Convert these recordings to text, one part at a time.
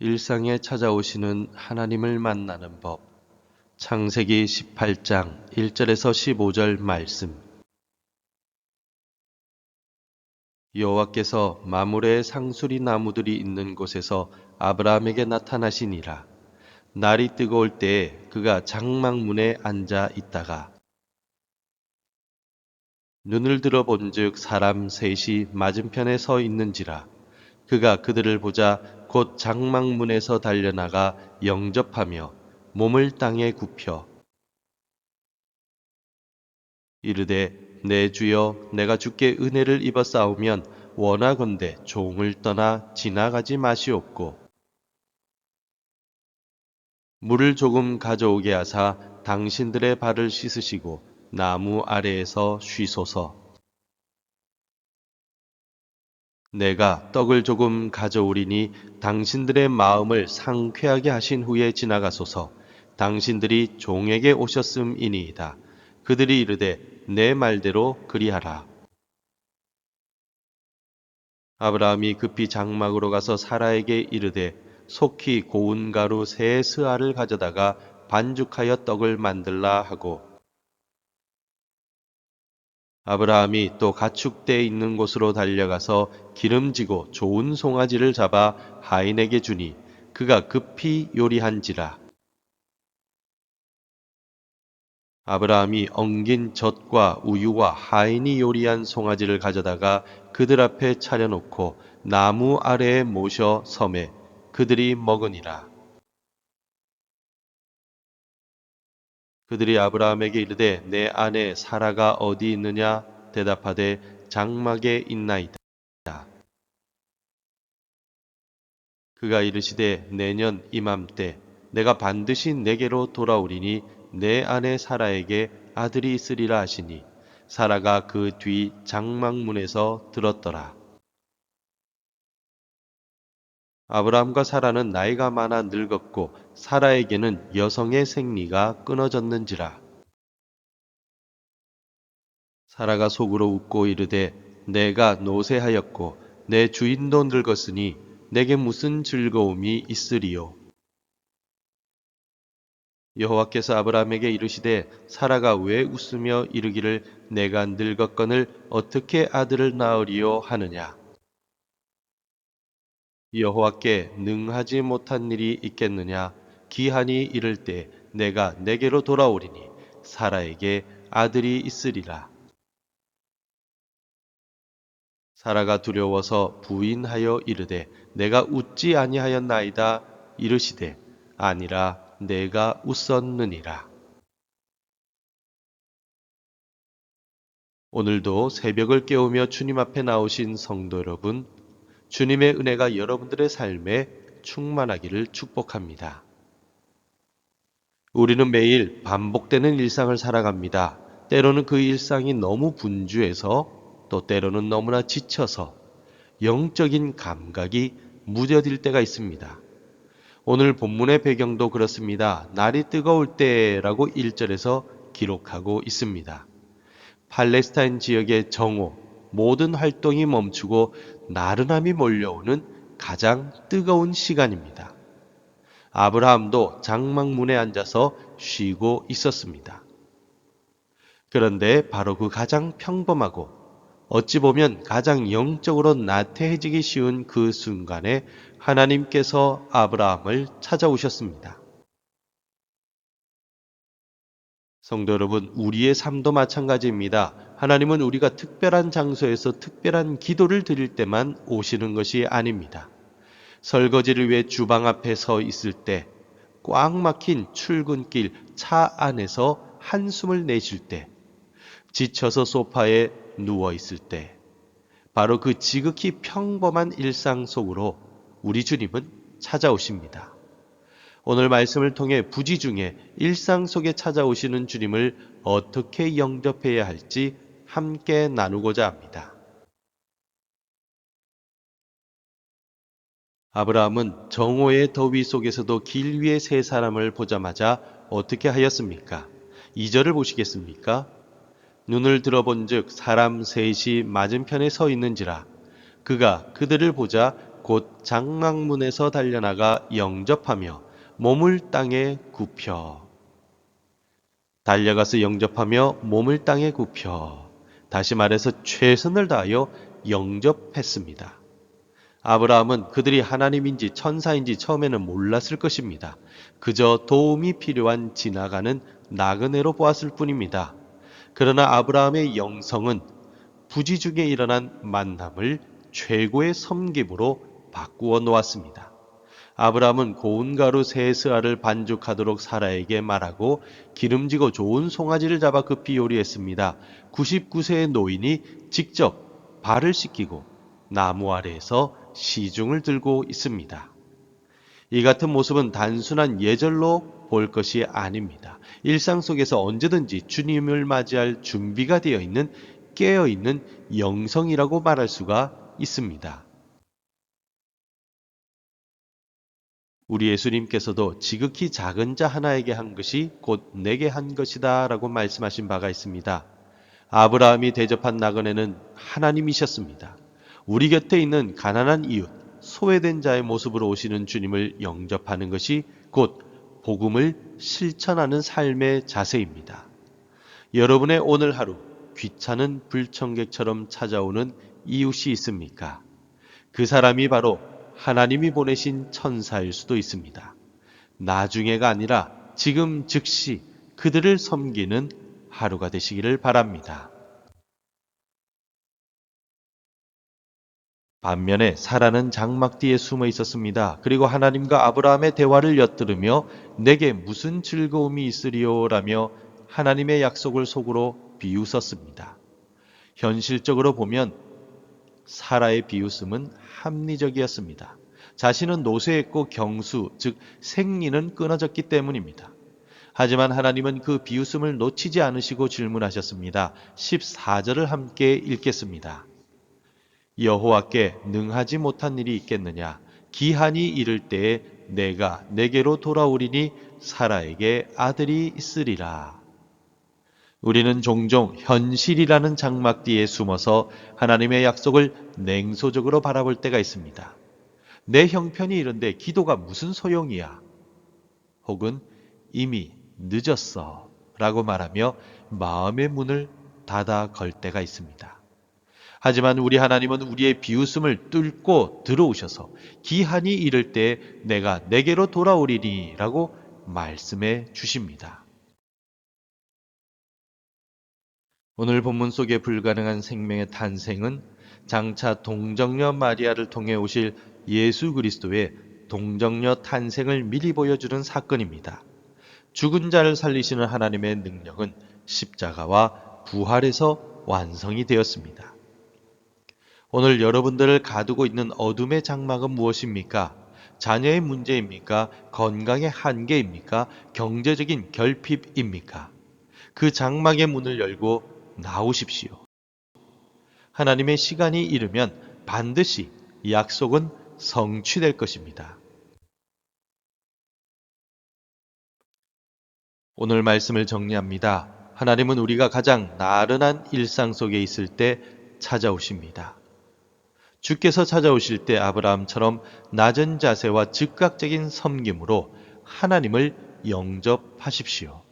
일상에 찾아오시는 하나님을 만나는 법. 창세기 18장 1절에서 15절 말씀. 여호와께서 마므레의 상수리 나무들이 있는 곳에서 아브라함에게 나타나시니라. 날이 뜨거울 때에 그가 장막문에 앉아 있다가 눈을 들어 본즉 사람 셋이 맞은편에 서 있는지라. 그가 그들을 보자 곧 장막문에서 달려나가 영접하며 몸을 땅에 굽혀 이르되 내 주여 내가 주께 은혜를 입어 싸우면 원하건대 종을 떠나 지나가지 마시옵고 물을 조금 가져오게 하사 당신들의 발을 씻으시고 나무 아래에서 쉬소서. 내가 떡을 조금 가져오리니 당신들의 마음을 상쾌하게 하신 후에 지나가소서. 당신들이 종에게 오셨음이니이다. 그들이 이르되 내 말대로 그리하라. 아브라함이 급히 장막으로 가서 사라에게 이르되 속히 고운 가루 세 스아를 가져다가 반죽하여 떡을 만들라 하고 아브라함이 또 가축대 있는 곳으로 달려가서 기름지고 좋은 송아지를 잡아 하인에게 주니 그가 급히 요리한지라. 아브라함이 엉긴 젖과 우유와 하인이 요리한 송아지를 가져다가 그들 앞에 차려놓고 나무 아래에 모셔 섬에 그들이 먹으니라. 그들이 아브라함에게 이르되 내 아내 사라가 어디 있느냐 대답하되 장막에 있나이다. 그가 이르시되 내년 이맘때 내가 반드시 내게로 돌아오리니 내 아내 사라에게 아들이 있으리라 하시니 사라가 그 뒤 장막문에서 들었더라. 아브라함과 사라는 나이가 많아 늙었고 사라에게는 여성의 생리가 끊어졌는지라. 사라가 속으로 웃고 이르되 내가 노쇠하였고 내 주인도 늙었으니 내게 무슨 즐거움이 있으리요. 여호와께서 아브라함에게 이르시되 사라가 왜 웃으며 이르기를 내가 늙었거늘 어떻게 아들을 낳으리요 하느냐. 여호와께 능하지 못한 일이 있겠느냐. 기한이 이를 때 내가 내게로 돌아오리니 사라에게 아들이 있으리라. 사라가 두려워서 부인하여 이르되 내가 웃지 아니하였나이다. 이르시되 아니라 내가 웃었느니라. 오늘도 새벽을 깨우며 주님 앞에 나오신 성도 여러분, 주님의 은혜가 여러분들의 삶에 충만하기를 축복합니다. 우리는 매일 반복되는 일상을 살아갑니다. 때로는 그 일상이 너무 분주해서 또 때로는 너무나 지쳐서 영적인 감각이 무뎌질 때가 있습니다. 오늘 본문의 배경도 그렇습니다. 날이 뜨거울 때라고 1절에서 기록하고 있습니다. 팔레스타인 지역의 정오, 모든 활동이 멈추고 나른함이 몰려오는 가장 뜨거운 시간입니다. 아브라함도 장막문에 앉아서 쉬고 있었습니다. 그런데 바로 그 가장 평범하고 어찌 보면 가장 영적으로 나태해지기 쉬운 그 순간에 하나님께서 아브라함을 찾아오셨습니다. 성도 여러분, 우리의 삶도 마찬가지입니다. 하나님은 우리가 특별한 장소에서 특별한 기도를 드릴 때만 오시는 것이 아닙니다. 설거지를 위해 주방 앞에 서 있을 때, 꽉 막힌 출근길 차 안에서 한숨을 내쉴 때, 지쳐서 소파에 누워 있을 때, 바로 그 지극히 평범한 일상 속으로 우리 주님은 찾아오십니다. 오늘 말씀을 통해 부지 중에 일상 속에 찾아오시는 주님을 어떻게 영접해야 할지 함께 나누고자 합니다. 아브라함은 정오의 더위 속에서도 길 위에 세 사람을 보자마자 어떻게 하였습니까? 2절을 보시겠습니까? 눈을 들어본즉 사람 셋이 맞은편에 서 있는지라 그가 그들을 보자 곧 장막문에서 달려나가 영접하며 몸을 땅에 굽혀. 달려가서 영접하며 몸을 땅에 굽혀. 다시 말해서 최선을 다하여 영접했습니다. 아브라함은 그들이 하나님인지 천사인지 처음에는 몰랐을 것입니다. 그저 도움이 필요한 지나가는 나그네로 보았을 뿐입니다. 그러나 아브라함의 영성은 부지 중에 일어난 만남을 최고의 섬김으로 바꾸어 놓았습니다. 아브라함은 고운 가루 세 스아를 반죽하도록 사라에게 말하고 기름지고 좋은 송아지를 잡아 급히 요리했습니다. 99세의 노인이 직접 발을 씻기고 나무 아래에서 시중을 들고 있습니다. 이 같은 모습은 단순한 예절로 볼 것이 아닙니다. 일상 속에서 언제든지 주님을 맞이할 준비가 되어 있는 깨어있는 영성이라고 말할 수가 있습니다. 우리 예수님께서도 지극히 작은 자 하나에게 한 것이 곧 내게 한 것이다 라고 말씀하신 바가 있습니다. 아브라함이 대접한 나그네는 하나님이셨습니다. 우리 곁에 있는 가난한 이웃, 소외된 자의 모습으로 오시는 주님을 영접하는 것이 곧 복음을 실천하는 삶의 자세입니다. 여러분의 오늘 하루 귀찮은 불청객처럼 찾아오는 이웃이 있습니까? 그 사람이 바로 하나님이 보내신 천사일 수도 있습니다. 나중에가 아니라 지금 즉시 그들을 섬기는 하루가 되시기를 바랍니다. 반면에 사라는 장막 뒤에 숨어 있었습니다. 그리고 하나님과 아브라함의 대화를 엿들으며 내게 무슨 즐거움이 있으리요 라며 하나님의 약속을 속으로 비웃었습니다. 현실적으로 보면 사라의 비웃음은 합리적이었습니다. 자신은 노쇠했고 경수, 즉 생리는 끊어졌기 때문입니다. 하지만 하나님은 그 비웃음을 놓치지 않으시고 질문하셨습니다. 14절을 함께 읽겠습니다. 여호와께 능하지 못한 일이 있겠느냐? 기한이 이를 때에 내가 내게로 돌아오리니 사라에게 아들이 있으리라. 우리는 종종 현실이라는 장막 뒤에 숨어서 하나님의 약속을 냉소적으로 바라볼 때가 있습니다. 내 형편이 이런데 기도가 무슨 소용이야? 혹은 이미 늦었어 라고 말하며 마음의 문을 닫아 걸 때가 있습니다. 하지만 우리 하나님은 우리의 비웃음을 뚫고 들어오셔서 기한이 이를 때 내가 내게로 돌아오리니 라고 말씀해 주십니다. 오늘 본문 속에 불가능한 생명의 탄생은 장차 동정녀 마리아를 통해 오실 예수 그리스도의 동정녀 탄생을 미리 보여주는 사건입니다. 죽은 자를 살리시는 하나님의 능력은 십자가와 부활에서 완성이 되었습니다. 오늘 여러분들을 가두고 있는 어둠의 장막은 무엇입니까? 자녀의 문제입니까? 건강의 한계입니까? 경제적인 결핍입니까? 그 장막의 문을 열고 나오십시오. 하나님의 시간이 이르면 반드시 약속은 성취될 것입니다. 오늘 말씀을 정리합니다. 하나님은 우리가 가장 나른한 일상 속에 있을 때 찾아오십니다. 주께서 찾아오실 때 아브라함처럼 낮은 자세와 즉각적인 섬김으로 하나님을 영접하십시오.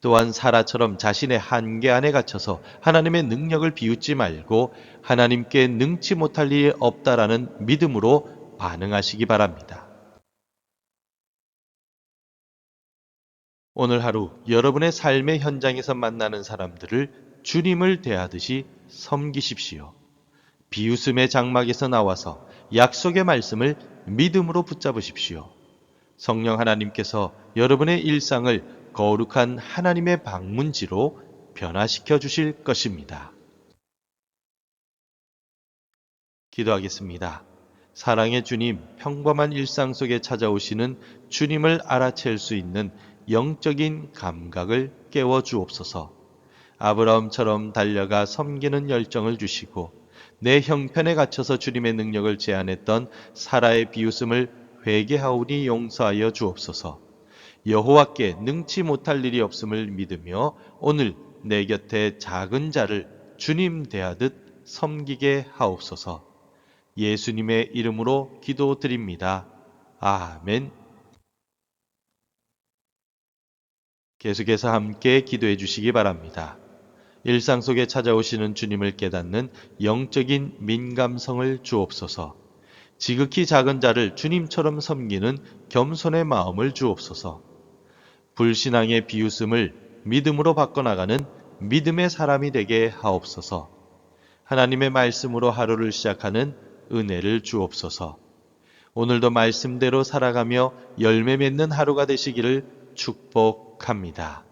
또한 사라처럼 자신의 한계 안에 갇혀서 하나님의 능력을 비웃지 말고 하나님께 능치 못할 일이 없다라는 믿음으로 반응하시기 바랍니다. 오늘 하루 여러분의 삶의 현장에서 만나는 사람들을 주님을 대하듯이 섬기십시오. 비웃음의 장막에서 나와서 약속의 말씀을 믿음으로 붙잡으십시오. 성령 하나님께서 여러분의 일상을 거룩한 하나님의 방문지로 변화시켜 주실 것입니다. 기도하겠습니다. 사랑의 주님, 평범한 일상 속에 찾아오시는 주님을 알아챌 수 있는 영적인 감각을 깨워 주옵소서. 아브라함처럼 달려가 섬기는 열정을 주시고 내 형편에 갇혀서 주님의 능력을 제안했던 사라의 비웃음을 회개하오니 용서하여 주옵소서. 여호와께 능치 못할 일이 없음을 믿으며 오늘 내 곁에 작은 자를 주님 대하듯 섬기게 하옵소서. 예수님의 이름으로 기도드립니다. 아멘. 계속해서 함께 기도해 주시기 바랍니다. 일상 속에 찾아오시는 주님을 깨닫는 영적인 민감성을 주옵소서. 지극히 작은 자를 주님처럼 섬기는 겸손의 마음을 주옵소서. 불신앙의 비웃음을 믿음으로 바꿔나가는 믿음의 사람이 되게 하옵소서. 하나님의 말씀으로 하루를 시작하는 은혜를 주옵소서. 오늘도 말씀대로 살아가며 열매 맺는 하루가 되시기를 축복합니다.